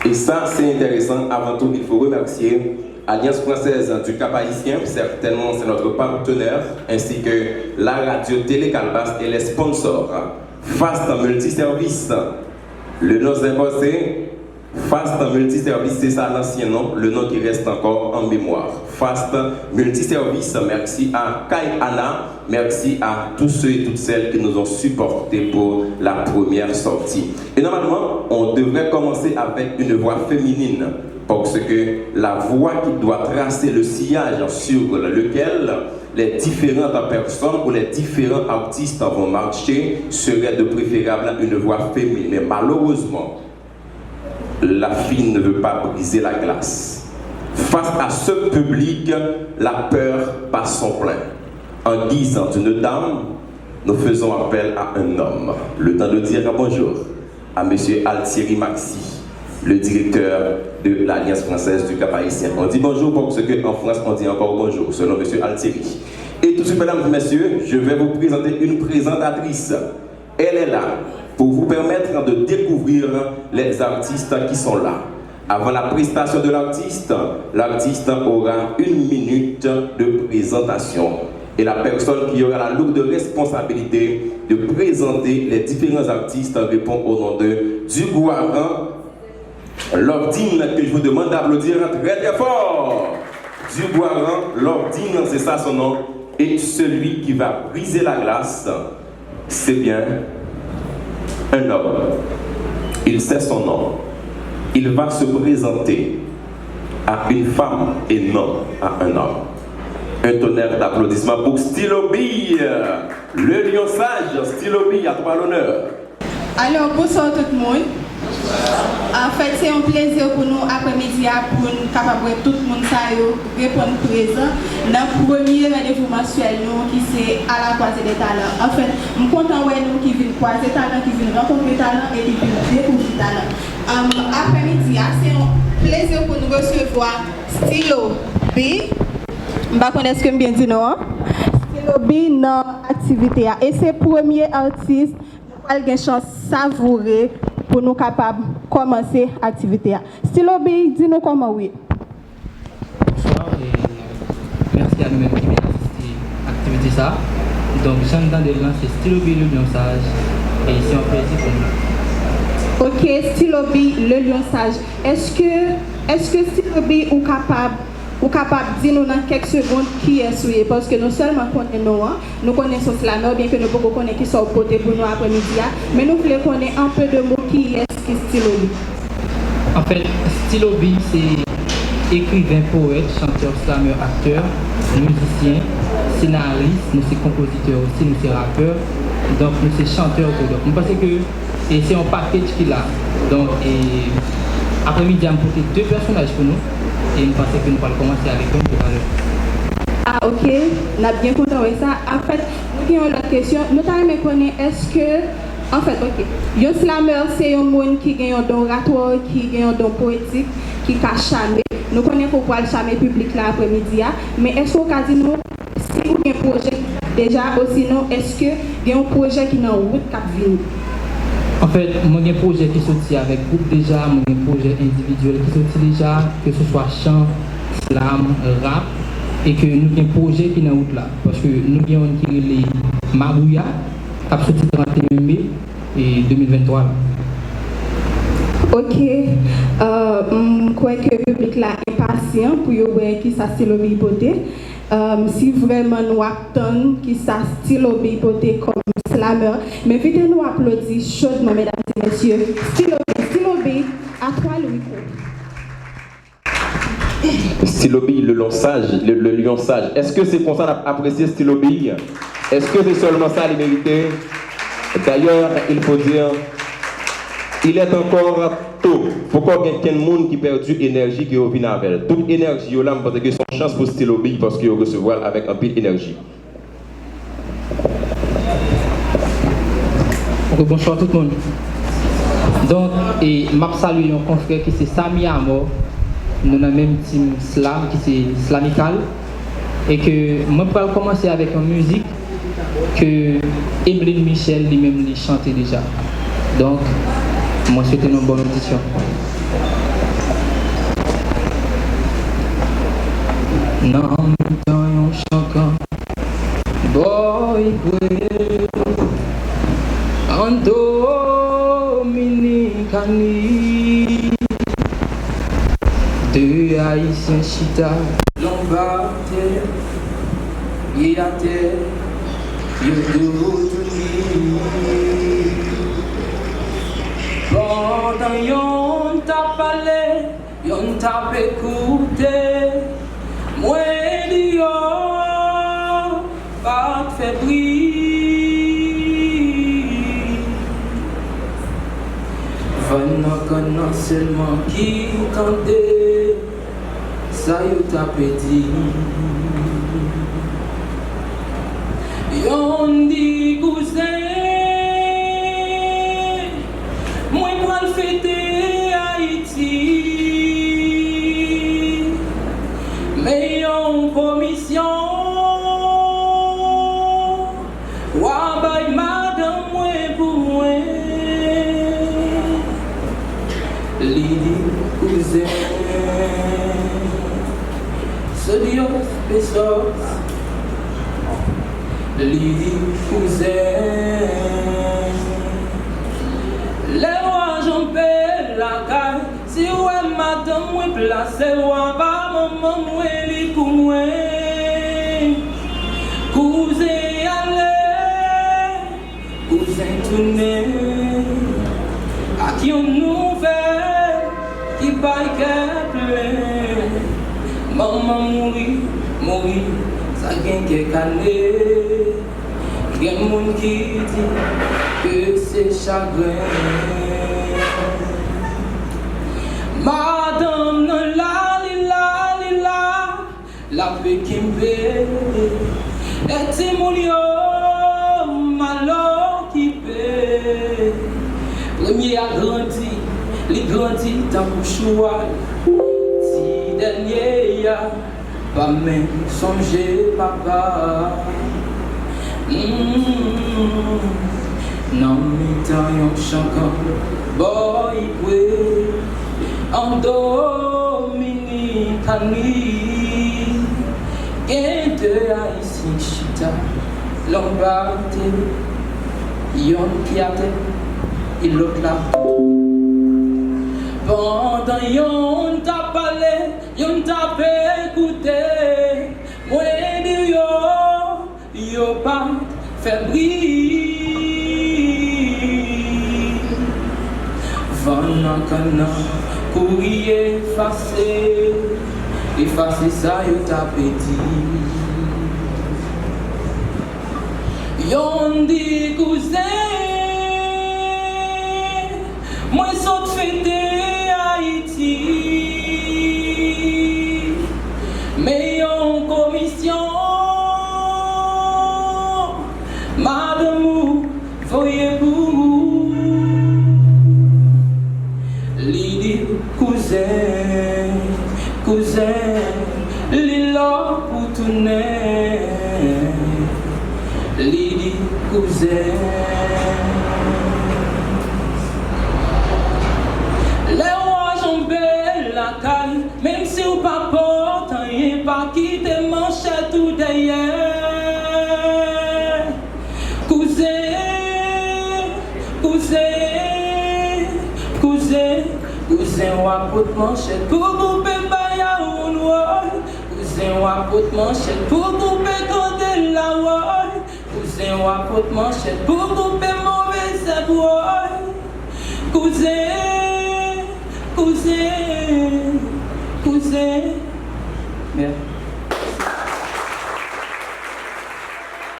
Et ça, c'est intéressant. Avant tout, il faut remercier Alliance française du Cap Haïtien, certainement c'est notre partenaire, ainsi que la radio Télé Calbas et les sponsors. Fast Multiservice, le nom c'est Fast Multiservice, c'est ça l'ancien nom, le nom qui reste encore en mémoire. Fast Multiservice, merci à Kai Anna, merci à tous ceux et toutes celles qui nous ont supportés pour la première sortie. Et normalement, on devrait commencer avec une voix féminine, parce que la voix qui doit tracer le sillage sur lequel les différentes personnes ou les différents artistes vont marcher serait de préférable une voix féminine. Mais malheureusement, la fille ne veut pas briser la glace. Face à ce public, la peur passe son plein. En guise d'une dame, nous faisons appel à un homme. Le temps de dire bonjour à M. Altieri Maxi, le directeur de l'Alliance française du Cap Haïtien. On dit bonjour parce qu'en France, on dit encore bonjour, selon M. Altieri. Et tout de suite, mesdames et messieurs, je vais vous présenter une présentatrice. Elle est là pour vous permettre de découvrir les artistes qui sont là. Avant la prestation de l'artiste aura 1 minute de présentation. Et la personne qui aura la lourde responsabilité de présenter les différents artistes répond au nom de Duguaran Lordine, que je vous demande d'applaudir très très fort. Duguaran Lordine, c'est ça son nom. Et celui qui va briser la glace, c'est bien un homme. Il sait son nom. Il va se présenter à une femme et non à un homme. Un tonnerre d'applaudissements pour Stylo B, le lion sage. Stylo B, à toi l'honneur. Alors, bonsoir tout le monde. En fait, c'est un plaisir pour nous après-midi pour nous capables tout le monde répondre présent dans le premier rendez-vous mensuel qui c'est à la croisée des talents. En fait, je suis content de nous qui viennent croiser talents, qui viennent rencontrer talents et qui viennent découvrir talents. Après-midi, c'est un plaisir pour nous recevoir Stylo B. Je ne sais pas si je bien dit non. Stylo B dans l'activité. Et c'est le premier artiste qui a une chance de savourer pour nous capables de commencer l'activité. Stylo B, dis-nous comment oui. Bonsoir et merci à nous-mêmes qui viennent assister à l'activité ça. Donc, Jean Dandelin, c'est Stylo B, le lion sage, et c'est un plaisir pour nous. Ok, Stylo B, le lion sage. Est-ce que Stylo B est capable de dire nous dans quelques secondes qui est souillé? Parce que non seulement nous connaissons slammer, bien que nous ne connaissons pas qui sont côté pour nous après-midi, mais nous voulons connaître un peu de mots qui est Stylo B. En fait, Stylo B, c'est écrivain, poète, chanteur, slammer, acteur, musicien, scénariste, nous sommes compositeurs aussi, nous sommes rappeurs, donc nous sommes chanteurs. Donc nous pensons que c'est un package qu'il a. Donc, après-midi, on a porté 2 personnages pour nous. Et nous pensons que nous allons commencer avec eux tout à l'heure. Ah ok, on a bien compris ça. En fait, nous avons une question. Nous allons connaître, est-ce que, en fait, ok, un slammer c'est un monde qui a un don oratoire, qui a un don poétique, qui a charmé. Nous connaissons pourquoi le charmer public là après-midi. Mais est-ce qu'on a dit nous, si vous avez un projet déjà, ou sinon, est-ce qu'il y a un projet qui est en route qui vient? En fait, moi j'ai un projet qui sorti avec groupe déjà, moi j'ai un projet individuel qui sorti déjà, que ce soit chant, slam, rap, et que nous avons un projet qui est en route là. Parce que nous avons les Mabouya, qui a sorti le 31 mai et 2023. Ok, je crois que le public là est patient pour voir qui ça Stylo B hypothèse. Si vraiment nous attendons qui ça Stylo B hypothèse comme slammer, mais vite nous applaudir chaudement, mesdames et messieurs. Stylo B, à toi le micro. Stylo B, le lion sage. Est-ce que c'est pour ça qu'on apprécie Stylo B? Est-ce que c'est seulement ça, les mérités? D'ailleurs, il faut dire, il est encore tôt. Il faut qu'il y ait quelqu'un qui a perdu l'énergie qui est au avec. Toute énergie, il y a une chance pour Stylo B parce qu'il recevoir avec un peu d'énergie. Bonsoir tout le monde. Donc, et m'a salué un confrère qui c'est Sami Amor. Nous avons même team slam qui c'est slamical. Et que moi je vais commencer avec une musique que Emeline Michel lui-même chantait déjà. Donc, moi je souhaite une bonne audition. Non, dans yon chancan, boy, en Dominicani, deux haïtiens chita, l'embarqué, y a terre, y a pendant yon t'a parlé, yon t'a écouté, moi Dieu, pas de fébrile. Venant seulement qui tendait, ça yon t'a pédi. Yon dit cousin, moi pour le fêter Haïti, mais yon commission, wa bay madame moi pour moi, Lidi cousin, ce Dios pesos. Lidi cousin, les rois j'en paie la caille. Si ouais madame moi placé ouais pas maman moi li pour moi. Cousin allez, cousin tourné, à qui on nouvelle qui paille qu'elle plein. Maman mourit. Ça gagne quelques années, il y a des gens qui disent que c'est chagrin. Madame non la paix qui me fait, et c'est mon malheur qui paie. Premier a grandi, il grandit dans le choix, si dernier a pas même songer papa. Non, mais tant yon chancan, boy, en Dominicani, et deux haïtiens chita, l'embarqué, yon piate, et l'autre là. Pendant yon t'a parlé, yon t'a écouté, moi dis yo pas fébrile. Venant cana, courrier effacé ça yo t'a pédi. Yon dit cousin, moi saute fêter Haïti, mais en commission, madame, voyez vous, Lidi cousin, Lila pour tourner, Lidi cousin. Même si ou pas porte, rien pas quitter manchette tout derrière. Cousin, ou à porte manchette pour couper baya ou noir. Cousin, ou à porte manchette pour couper candela wall. Cousin, ou à porte manchette pour couper mauvais bois. Cousin. Cousin. Merde.